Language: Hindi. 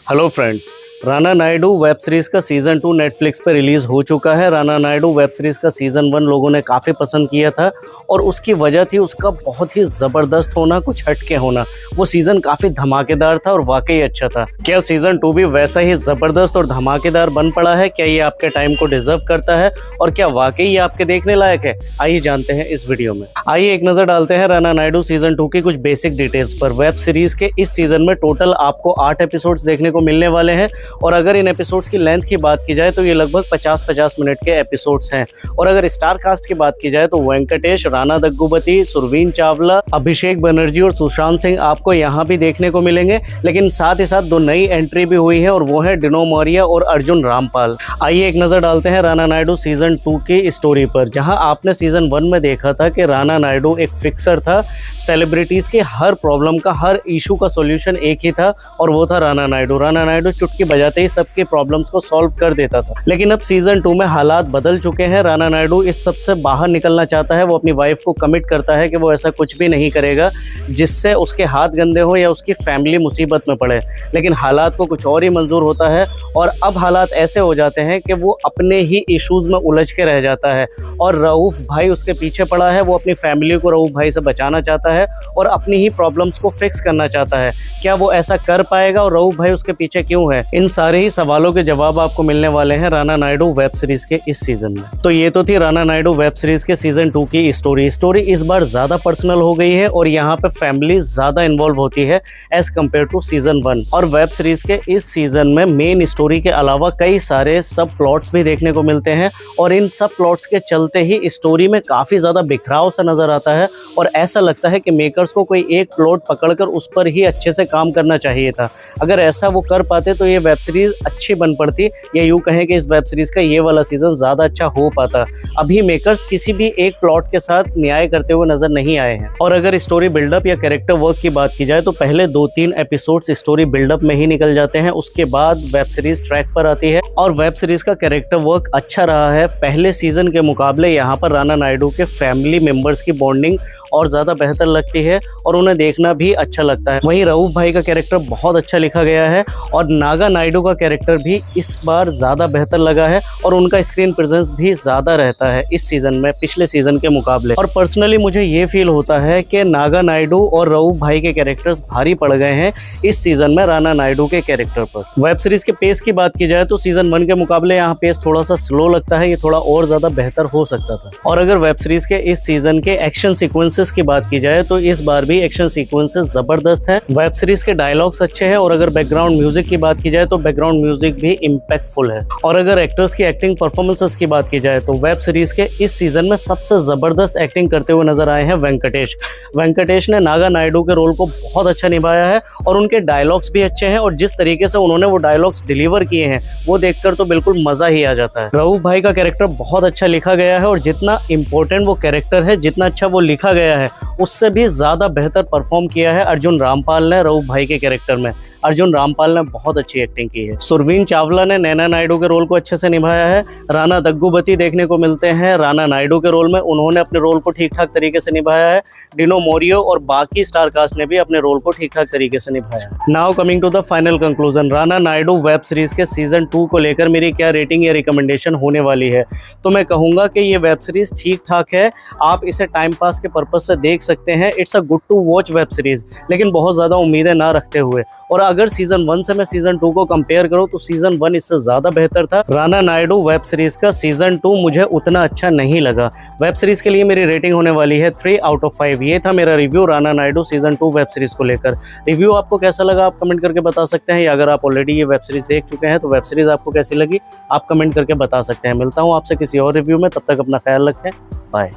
Hello friends, Rana Naidu web series का सीज़न 2 नेटफ्लिक्स पे रिलीज़ हो चुका है। राना नायडू वेब सीरीज़ का सीज़न 1 लोगों ने काफ़ी पसंद किया था और उसकी वजह थी उसका बहुत ही ज़बरदस्त होना, कुछ हटके होना। वो सीज़न काफ़ी धमाकेदार था और वाकई अच्छा था। क्या सीज़न 2 भी वैसा ही ज़बरदस्त और धमाकेदार बन पड़ा है? क्या ये आपके टाइम को डिज़र्व करता है और क्या वाकई ये आपके देखने लायक है? आइए जानते हैं इस वीडियो में। आइए एक नज़र डालते हैं राना नायडू सीज़न 2 की कुछ बेसिक डिटेल्स पर। वेब सीरीज़ के इस सीज़न में टोटल आपको 8 एपिसोड्स देखने को मिलने वाले हैं और अगर इन एपिसोड्स की लेंथ की बात की जाए तो ये लगभग 50-50 मिनट के एपिसोड्स हैं। और अगर स्टार कास्ट की बात की जाए तो वेंकटेश, राणा दग्गुबाती, सुरवीन चावला, अभिषेक बनर्जी और सुशांत सिंह आपको यहाँ भी देखने को मिलेंगे। लेकिन साथ ही साथ 2 नई एंट्री भी हुई है और वो है डिनो मौर्य और अर्जुन रामपाल। आइए एक नज़र डालते हैं राना नायडू सीज़न 2 की स्टोरी पर। जहाँ आपने सीज़न 1 में देखा था कि राना नायडू एक फिक्सर था, सेलिब्रिटीज़ के हर प्रॉब्लम का, हर इशू का सोल्यूशन एक ही था और वो था राना नायडू। राना नायडू चुटकी बजाते ही सबके प्रॉब्लम्स को सॉल्व कर देता था। लेकिन अब सीज़न 2 में हालात बदल चुके हैं। राना नायडू इस सब से बाहर निकलना चाहता है। वो अपनी वाइफ को कमिट करता है कि वो ऐसा कुछ भी नहीं करेगा जिससे उसके हाथ गंदे हो या उसकी फैमिली मुसीबत में पड़े। लेकिन हालात को कुछ और ही मंजूर होता है और अब हालात ऐसे हो जाते हैं कि वो अपने ही इश्यूज़ में उलझ के रह जाता है और रऊफ भाई उसके पीछे पड़ा है। वो अपनी फैमिली को रऊफ भाई से बचाना चाहता है और अपनी ही प्रॉब्लम्स को फिक्स करना चाहता है। क्या वो ऐसा कर पाएगा और रऊफ भाई उसके पीछे क्यों है? इन सारे ही सवालों के जवाब आपको मिलने वाले हैं राना नायडू वेब सीरीज के इस सीजन में। तो ये तो थी राना नायडू वेब सीरीज के सीजन 2 की स्टोरी इस बार ज्यादा पर्सनल हो गई है और यहाँ पे फैमिली ज्यादा इन्वॉल्व होती है एज कम्पेयर टू सीजन 1। और वेब सीरीज के इस सीजन में मेन स्टोरी के अलावा कई सारे सब प्लॉट्स भी देखने को मिलते हैं और इन सब प्लॉट्स के चलते ही स्टोरी में काफी ज्यादा बिखराव सा नजर आता है और ऐसा लगता है कि मेकर्स को कोई एक प्लॉट पकड़कर उस पर ही अच्छे से काम करना चाहिए था। अगर ऐसा वो कर पाते तो ये वेब सीरीज अच्छी बन पड़ती या यूँ कहें कि इस वेब सीरीज का ये वाला सीजन ज़्यादा अच्छा हो पाता। अभी मेकर्स किसी भी एक प्लॉट के साथ न्याय करते हुए नजर नहीं आए हैं। और अगर स्टोरी बिल्डअप या कैरेक्टर वर्क की बात की जाए तो पहले 2-3 एपिसोड्स स्टोरी बिल्डअप में ही निकल जाते हैं, उसके बाद वेब सीरीज ट्रैक पर आती है और वेब सीरीज का कैरेक्टर वर्क अच्छा रहा है। पहले सीजन के मुकाबले यहाँ पर राना नायडू के फैमिली मेम्बर्स की बॉन्डिंग और ज़्यादा बेहतर लगती है और उन्हें देखना भी अच्छा लगता है। वहीं रऊफ भाई का कैरेक्टर बहुत अच्छा लिखा गया है और नागा नायडू का कैरेक्टर भी इस बार ज़्यादा बेहतर लगा है और उनका स्क्रीन प्रेजेंस भी ज़्यादा रहता है इस सीज़न में पिछले सीज़न के मुकाबले। और पर्सनली मुझे ये फील होता है कि नागा नायडू और रऊफ भाई के कैरेक्टर्स भारी पड़ गए हैं इस सीज़न में राना नायडू के कैरेक्टर पर। वेब सीरीज़ के पेस की बात की जाए तो सीज़न 1 के मुकाबले यहाँ पेस थोड़ा सा स्लो लगता है, ये थोड़ा और ज़्यादा बेहतर हो सकता था। और अगर वेब सीरीज़ के इस सीज़न के एक्शन सीक्वेंसेस की बात की जाए तो इस बार भी एक्शन सीक्वेंसेस ज़बरदस्त हैं। वेब सीरीज़ के डायलॉग्स अच्छे हैं और अगर बैकग्राउंड म्यूजिक की बात की जाए तो बैकग्राउंड म्यूजिक भी इम्पैक्टफुल है। और अगर एक्टर्स की एक्टिंग परफॉर्मेंसेस की बात की जाए तो वेब सीरीज के इस सीजन में सबसे जबरदस्त एक्टिंग करते हुए नजर आए हैं वेंकटेश। वेंकटेश ने नागा नायडू के रोल को बहुत अच्छा निभाया है और उनके डायलॉग्स भी अच्छे हैं और जिस तरीके से उन्होंने वो डायलॉग्स डिलीवर किए हैं वो देखकर तो बिल्कुल मजा ही आ जाता है। रऊफ भाई का कैरेक्टर बहुत अच्छा लिखा गया है और जितना इंपॉर्टेंट वो कैरेक्टर है, जितना अच्छा वो लिखा गया है, उससे भी ज्यादा बेहतर परफॉर्म किया है अर्जुन रामपाल ने रऊफ भाई के कैरेक्टर में। अर्जुन रामपाल ने बहुत अच्छी एक्टिंग की है। सुरवीन चावला ने नैना नायडू के रोल को अच्छे से निभाया है। राणा दग्गुबाती देखने को मिलते हैं राना नायडू के रोल में, उन्होंने अपने रोल को ठीक ठाक तरीके से निभाया है। डिनो मौर्य और बाकी स्टार कास्ट ने भी अपने रोल को ठीक ठाक तरीके से निभाया है। Now coming to the final conclusion, Rana Naidu web series के सीजन 2 को लेकर मेरी क्या रेटिंग या रिकमेंडेशन होने वाली है? तो मैं कहूँगा कि ये वेब सीरीज ठीक ठाक है, आप इसे टाइम पास के पर्पज से देख सकते हैं। It's a good to watch web series, लेकिन बहुत ज़्यादा उम्मीदें ना रखते हुए। और अगर सीजन 1 से मैं सीजन 2 को कंपेयर करूं तो सीजन 1 इससे ज्यादा बेहतर था। राना नायडू वेब सीरीज का सीजन 2 मुझे उतना अच्छा नहीं लगा। वेब सीरीज के लिए मेरी रेटिंग होने वाली है 3 आउट ऑफ 5। ये था मेरा review Rana Naidu season 2 web series को लेकर। रिव्यू आपको कैसा लगा आप कमेंट करके बता सकते हैं, या अगर आप ऑलरेडी ये वेब सीरीज देख चुके हैं तो वेब सीरीज आपको कैसी लगी आप कमेंट करके बता सकते हैं। मिलता हूँ आपसे किसी और रिव्यू में, तब तक अपना ख्याल रखें, बाय।